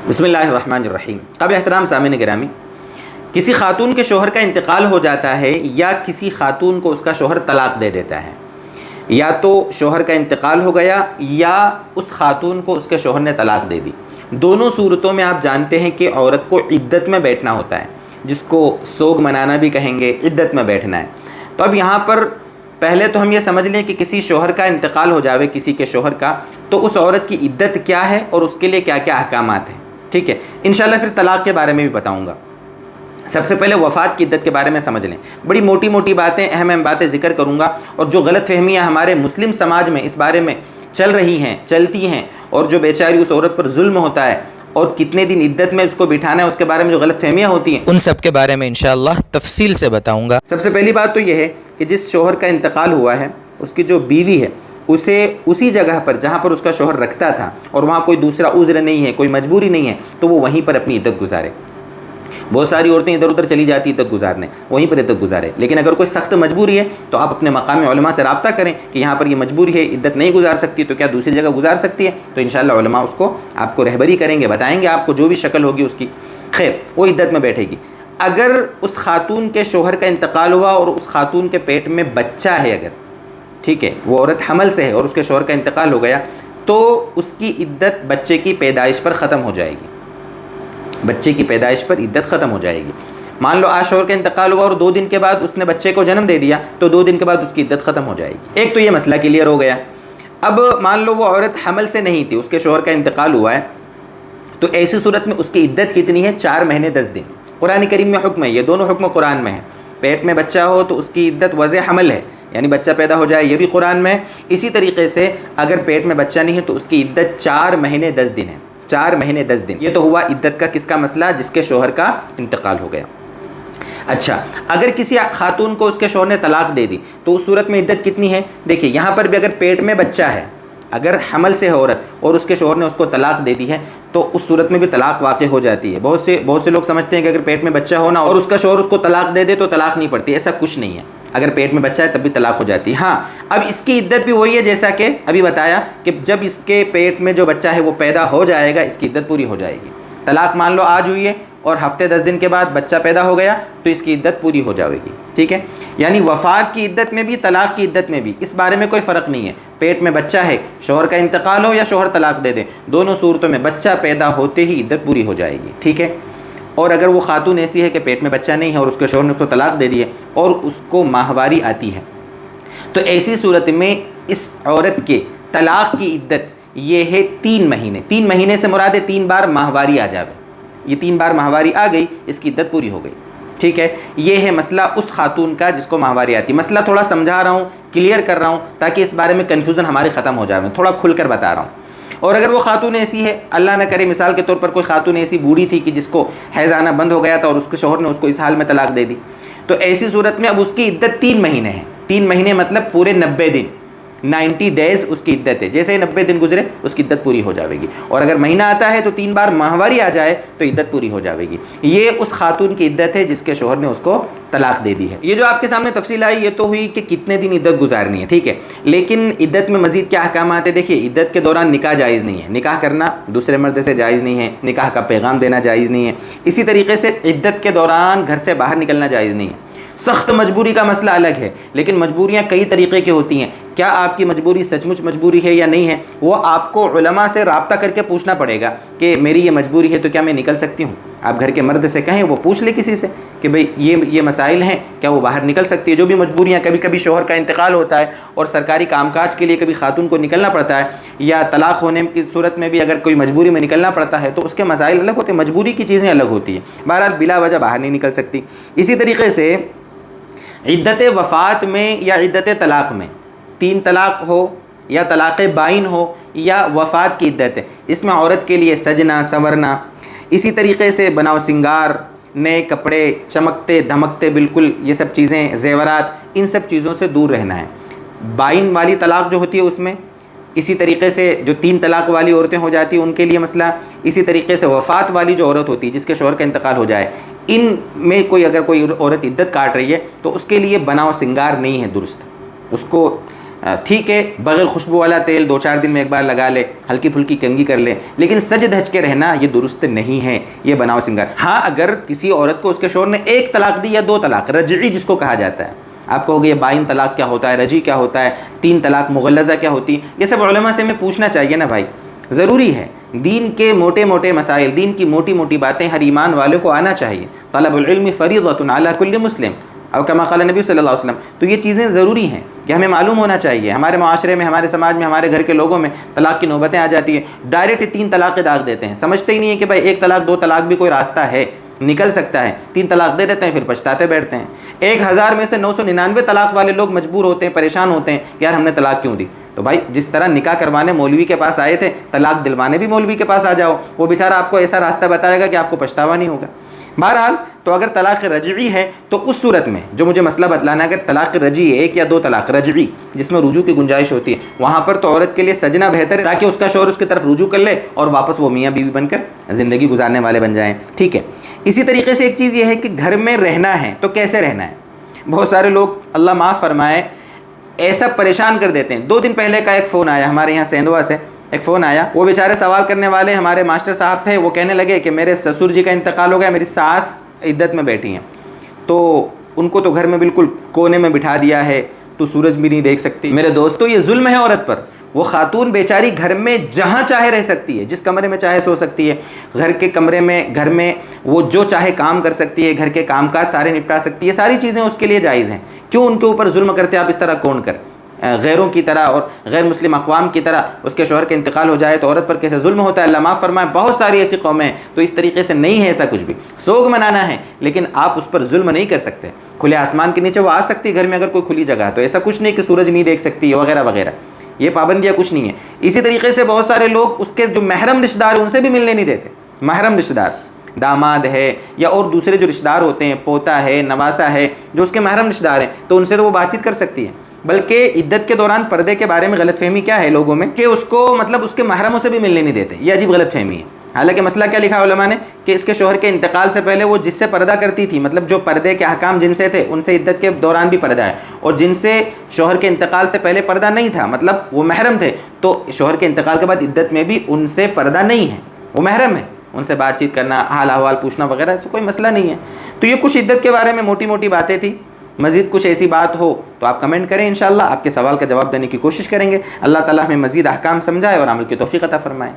بسم اللہ الرحمن الرحیم۔ قابل احترام سامعین گرامی، کسی خاتون کے شوہر کا انتقال ہو جاتا ہے یا کسی خاتون کو اس کا شوہر طلاق دے دیتا ہے، یا تو شوہر کا انتقال ہو گیا یا اس خاتون کو اس کے شوہر نے طلاق دے دی، دونوں صورتوں میں آپ جانتے ہیں کہ عورت کو عدت میں بیٹھنا ہوتا ہے، جس کو سوگ منانا بھی کہیں گے، عدت میں بیٹھنا ہے۔ تو اب یہاں پر پہلے تو ہم یہ سمجھ لیں کہ کسی شوہر کا انتقال ہو جاوے، کسی کے شوہر کا، تو اس عورت کی عدت کیا ہے اور اس کے لیے کیا کیا احکامات ہیں، ٹھیک ہے۔ انشاءاللہ پھر طلاق کے بارے میں بھی بتاؤں گا۔ سب سے پہلے وفات کی عدت کے بارے میں سمجھ لیں، بڑی موٹی موٹی باتیں، اہم اہم باتیں ذکر کروں گا، اور جو غلط فہمیاں ہمارے مسلم سماج میں اس بارے میں چل رہی ہیں، چلتی ہیں، اور جو بیچاری اس عورت پر ظلم ہوتا ہے اور کتنے دن عدت میں اس کو بٹھانا ہے، اس کے بارے میں جو غلط فہمیاں ہوتی ہیں، ان سب کے بارے میں انشاءاللہ تفصیل سے بتاؤں گا۔ سب سے پہلی بات تو یہ ہے کہ جس شوہر کا انتقال ہوا ہے، اس کی جو بیوی ہے، اسے اسی جگہ پر جہاں پر اس کا شوہر رکھتا تھا، اور وہاں کوئی دوسرا عذر نہیں ہے، کوئی مجبوری نہیں ہے، تو وہ وہیں پر اپنی عدت گزارے۔ بہت ساری عورتیں ادھر ادھر چلی جاتی عدت گزارنے، وہیں پر عدت گزارے، لیکن اگر کوئی سخت مجبوری ہے تو آپ اپنے مقام علماء سے رابطہ کریں کہ یہاں پر یہ مجبوری ہے، عدت نہیں گزار سکتی، تو کیا دوسری جگہ گزار سکتی ہے؟ تو انشاءاللہ علماء اس کو آپ کو رہبری کریں گے، بتائیں گے آپ کو جو بھی شکل ہوگی اس کی، خیر وہ عدت میں بیٹھے گی۔ اگر اس خاتون کے شوہر کا انتقال ہوا اور اس خاتون کے پیٹ میں بچہ ہے، اگر ٹھیک ہے، وہ عورت حمل سے ہے اور اس کے شوہر کا انتقال ہو گیا، تو اس کی عدت بچے کی پیدائش پر ختم ہو جائے گی، بچے کی پیدائش پر عدت ختم ہو جائے گی۔ مان لو آج شوہر کا انتقال ہوا اور 2 دن کے بعد اس نے بچے کو جنم دے دیا، تو 2 دن کے بعد اس کی عدت ختم ہو جائے گی۔ ایک تو یہ مسئلہ کلیئر ہو گیا۔ اب مان لو وہ عورت حمل سے نہیں تھی، اس کے شوہر کا انتقال ہوا ہے، تو ایسی صورت میں اس کی عدت کتنی ہے؟ 4 مہینے 10 دن۔ قرآن کریم میں حکم ہے، یہ دونوں حکم قرآن میں ہیں۔ پیٹ میں بچہ ہو تو اس کی عدت وضع حمل ہے، یعنی بچہ پیدا ہو جائے، یہ بھی قرآن میں ہے۔ اسی طریقے سے اگر پیٹ میں بچہ نہیں ہے تو اس کی عدت 4 مہینے 10 دن ہے، 4 مہینے 10 دن۔ یہ تو ہوا عدت کا کس کا مسئلہ؟ جس کے شوہر کا انتقال ہو گیا۔ اچھا، اگر کسی خاتون کو اس کے شوہر نے طلاق دے دی تو اس صورت میں عدت کتنی ہے؟ دیکھیے یہاں پر بھی اگر پیٹ میں بچہ ہے، اگر حمل سے ہے عورت اور اس کے شوہر نے اس کو طلاق دے دی ہے، تو اس صورت میں بھی طلاق واقع ہو جاتی ہے۔ بہت سے لوگ سمجھتے ہیں کہ اگر پیٹ میں بچہ ہونا اور اس کا شوہر اس کو طلاق دے دے تو طلاق نہیں پڑتی، ایسا کچھ نہیں ہے۔ اگر پیٹ میں بچہ ہے تب بھی طلاق ہو جاتی ہے۔ ہاں، اب اس کی عدت بھی وہی ہے جیسا کہ ابھی بتایا کہ جب اس کے پیٹ میں جو بچہ ہے وہ پیدا ہو جائے گا، اس کی عدت پوری ہو جائے گی۔ طلاق مان لو آج ہوئی ہے اور ہفتے 10 دن کے بعد بچہ پیدا ہو گیا تو اس کی عدت پوری ہو جائے گی، ٹھیک ہے۔ یعنی وفات کی عدت میں بھی، طلاق کی عدت میں بھی اس بارے میں کوئی فرق نہیں ہے۔ پیٹ میں بچہ ہے، شوہر کا انتقال ہو یا شوہر طلاق دے دے، دونوں صورتوں میں بچہ پیدا ہوتے ہی عدت پوری ہو جائے گی، ٹھیک ہے۔ اور اگر وہ خاتون ایسی ہے کہ پیٹ میں بچہ نہیں ہے اور اس کے شوہر نے اس کو طلاق دے دی ہے اور اس کو ماہواری آتی ہے، تو ایسی صورت میں اس عورت کے طلاق کی عدت یہ ہے 3 مہینے۔ 3 مہینے سے مراد ہے 3 بار ماہواری آ جاوے، یہ 3 بار ماہواری آ گئی، اس کی عدت پوری ہو گئی، ٹھیک ہے۔ یہ ہے مسئلہ اس خاتون کا جس کو ماہواری آتی ہے۔ مسئلہ تھوڑا سمجھا رہا ہوں، کلیئر کر رہا ہوں تاکہ اس بارے میں کنفیوژن ہمارے ختم ہو جائے، تھوڑا کھل کر بتا رہا ہوں۔ اور اگر وہ خاتون ایسی ہے، اللہ نہ کرے مثال کے طور پر کوئی خاتون ایسی بوڑھی تھی کہ جس کو حیض آنا بند ہو گیا تھا اور اس کے شوہر نے اس کو اس حال میں طلاق دے دی، تو ایسی صورت میں اب اس کی عدت 3 مہینے ہے۔ 3 مہینے مطلب پورے 90 دن، 90 ڈیز اس کی عدت ہے۔ جیسے ہی 90 دن گزرے اس کی عدت پوری ہو جائے گی، اور اگر مہینہ آتا ہے تو 3 بار ماہواری آ جائے تو عدت پوری ہو جائے گی۔ یہ اس خاتون کی عدت ہے جس کے شوہر نے اس کو طلاق دے دی ہے۔ یہ جو آپ کے سامنے تفصیل آئی یہ تو ہوئی کہ کتنے دن عدت گزارنی ہے، ٹھیک ہے۔ لیکن عدت میں مزید کیا احکامات ہیں؟ دیکھیے عدت کے دوران نکاح جائز نہیں ہے، نکاح کرنا دوسرے مرد سے جائز نہیں ہے، نکاح کا پیغام دینا جائز نہیں ہے۔ اسی طریقے سے عدت کے دوران گھر سے باہر نکلنا جائز نہیں ہے۔ سخت مجبوری کا مسئلہ الگ ہے، لیکن مجبوریاں کئی طریقے کی ہوتی ہیں۔ کیا آپ کی مجبوری سچ مچ مجبوری ہے یا نہیں ہے، وہ آپ کو علماء سے رابطہ کر کے پوچھنا پڑے گا کہ میری یہ مجبوری ہے تو کیا میں نکل سکتی ہوں؟ آپ گھر کے مرد سے کہیں، وہ پوچھ لے کسی سے کہ بھئی یہ مسائل ہیں، کیا وہ باہر نکل سکتی ہے؟ جو بھی مجبوریاں، کبھی کبھی شوہر کا انتقال ہوتا ہے اور سرکاری کام کاج کے لیے کبھی خاتون کو نکلنا پڑتا ہے، یا طلاق ہونے کی صورت میں بھی اگر کوئی مجبوری میں نکلنا پڑتا ہے تو اس کے مسائل الگ ہوتے ہیں، مجبوری کی چیزیں الگ ہوتی ہیں۔ بہرحال بلا وجہ باہر نہیں نکل سکتی۔ اسی طریقے سے عدت وفات میں یا عدت طلاق میں، 3 طلاق ہو یا طلاق بائن ہو یا وفات کی عدت ہے، اس میں عورت کے لیے سجنا سنورنا، اسی طریقے سے بناؤ سنگار، نئے کپڑے، چمکتے دھمکتے بالکل یہ سب چیزیں، زیورات، ان سب چیزوں سے دور رہنا ہے۔ بائن والی طلاق جو ہوتی ہے اس میں، اسی طریقے سے جو 3 طلاق والی عورتیں ہو جاتی ہیں ان کے لیے مسئلہ، اسی طریقے سے وفات والی جو عورت ہوتی ہے جس کے شوہر کا انتقال ہو جائے، ان میں اگر کوئی عورت عدت کاٹ رہی ہے تو اس کے لیے بناؤ سنگار نہیں ہے درست، اس کو ٹھیک ہے بغیر خوشبو والا تیل 2-4 دن میں ایک بار لگا لے، ہلکی پھلکی کنگھی کر لے، لیکن سج دھج کے رہنا یہ درست نہیں ہے، یہ بناؤ سنگار۔ ہاں اگر کسی عورت کو اس کے شوہر نے 1 طلاق دی یا 2 طلاق رجعی جس کو کہا جاتا ہے، آپ کہو گے یہ بائن طلاق کیا ہوتا ہے، رجعی کیا ہوتا ہے، 3 طلاق مغلظہ کیا ہوتی ہے، یہ سب علماء سے ہمیں پوچھنا چاہیے نا بھائی، ضروری ہے۔ دین کے موٹے موٹے مسائل، دین کی موٹی موٹی باتیں ہر ایمان والے کو آنا چاہیے۔ طلب العلم فریضۃ علی کل مسلم، او کما قال نبی صلی اللہ علیہ وسلم۔ تو یہ چیزیں ضروری ہیں کہ ہمیں معلوم ہونا چاہیے۔ ہمارے معاشرے میں، ہمارے سماج میں، ہمارے گھر کے لوگوں میں طلاق کی نوبتیں آ جاتی ہیں، ڈائریکٹ 3 طلاقیں داغ دیتے ہیں، سمجھتے ہی نہیں ہے کہ بھائی 1 طلاق 2 طلاق بھی کوئی راستہ ہے، نکل سکتا ہے، 3 طلاق دے دیتے ہیں، پھر پچھتاتے بیٹھتے ہیں۔ 1000 میں سے 999 طلاق والے لوگ مجبور ہوتے ہیں، پریشان ہوتے ہیں، یار ہم نے طلاق کیوں دی؟ تو بھائی جس طرح نکاح کروانے مولوی کے پاس آئے تھے، طلاق دلوانے بھی مولوی کے پاس آ جاؤ، وہ بیچارہ آپ کو ایسا راستہ بتائے گا کہ آپ کو پچھتاوا نہیں ہوگا۔ بہرحال تو اگر طلاق رجعی ہے تو اس صورت میں جو مجھے مسئلہ بتلانا ہے، اگر طلاق رجعی ہے 1 یا 2 طلاق رجعی جس میں رجوع کی گنجائش ہوتی ہے، وہاں پر تو عورت کے لیے سجنا بہتر ہے تاکہ اس کا شوہر اس کی طرف رجوع کر لے اور واپس وہ میاں بیوی بن کر زندگی گزارنے والے بن جائیں، ٹھیک ہے۔ اسی طریقے سے ایک چیز یہ ہے کہ گھر میں رہنا ہے تو کیسے رہنا ہے۔ بہت سارے لوگ اللہ معاف فرمائے ایسا پریشان کر دیتے ہیں۔ 2 دن پہلے کا ایک فون آیا ہمارے یہاں سیندوا سے، ایک فون آیا، وہ بیچارے سوال کرنے والے ہمارے ماسٹر صاحب تھے، وہ کہنے لگے کہ میرے سسر جی کا انتقال ہو گیا، میری ساس عدت میں بیٹھی ہیں، تو ان کو تو گھر میں بالکل کونے میں بٹھا دیا ہے، تو سورج بھی نہیں دیکھ سکتی۔ میرے دوستو یہ ظلم ہے عورت پر۔ وہ خاتون بیچاری گھر میں جہاں چاہے رہ سکتی ہے، جس کمرے میں چاہے سو سکتی ہے، گھر کے کمرے میں گھر میں وہ جو چاہے کام کر سکتی ہے، گھر کے کام کاج سارے نپٹا سکتی ہے، ساری چیزیں اس کے لیے جائز ہیں۔ کیوں ان کے اوپر ظلم کرتے آپ اس طرح کون کر؟ غیروں کی طرح اور غیر مسلم اقوام کی طرح اس کے شوہر کے انتقال ہو جائے تو عورت پر کیسے ظلم ہوتا ہے؟ اللہ معاف فرمائے، بہت ساری ایسی قومیں ہیں تو اس طریقے سے نہیں ہے ایسا کچھ بھی۔ سوگ منانا ہے لیکن آپ اس پر ظلم نہیں کر سکتے۔ کھلے آسمان کے نیچے وہ آ سکتی ہے گھر میں اگر کوئی کھلی جگہ ہے، تو ایسا کچھ نہیں کہ سورج نہیں دیکھ سکتی وغیرہ وغیرہ، یہ پابندیاں کچھ نہیں ہے۔ اسی طریقے سے بہت سارے لوگ اس کے جو محرم رشتہ دار ہیں ان سے بھی ملنے نہیں دیتے۔ محرم رشتہ دار داماد ہے یا اور دوسرے جو رشتہ دار ہوتے ہیں، پوتا ہے، نواسا ہے، جو اس کے محرم رشتہ دار ہیں، تو ان سے تو وہ بات چیت کر سکتی ہے۔ بلکہ عدت کے دوران پردے کے بارے میں غلط فہمی کیا ہے لوگوں میں کہ اس کو مطلب اس کے محرموں سے بھی ملنے نہیں دیتے، یہ عجیب غلط فہمی ہے۔ حالانکہ مسئلہ کیا لکھا علماء نے کہ اس کے شوہر کے انتقال سے پہلے وہ جس سے پردہ کرتی تھی، مطلب جو پردے کے احکام جن سے تھے ان سے عدت کے دوران بھی پردہ ہے، اور جن سے شوہر کے انتقال سے پہلے پردہ نہیں تھا، مطلب وہ محرم تھے، تو شوہر کے انتقال کے بعد عدت میں بھی ان سے پردہ نہیں ہے، وہ محرم ہے، ان سے بات چیت کرنا، حال احوال پوچھنا وغیرہ ایسا کوئی مسئلہ نہیں ہے۔ تو یہ کچھ عدت کے بارے میں موٹی موٹی باتیں تھیں۔ مزید کچھ ایسی بات ہو تو آپ کمنٹ کریں، انشاءاللہ آپ کے سوال کا جواب دینے کی کوشش کریں گے۔ اللہ تعالیٰ ہمیں مزید احکام سمجھائے اور عمل کی توفیق عطا فرمائے۔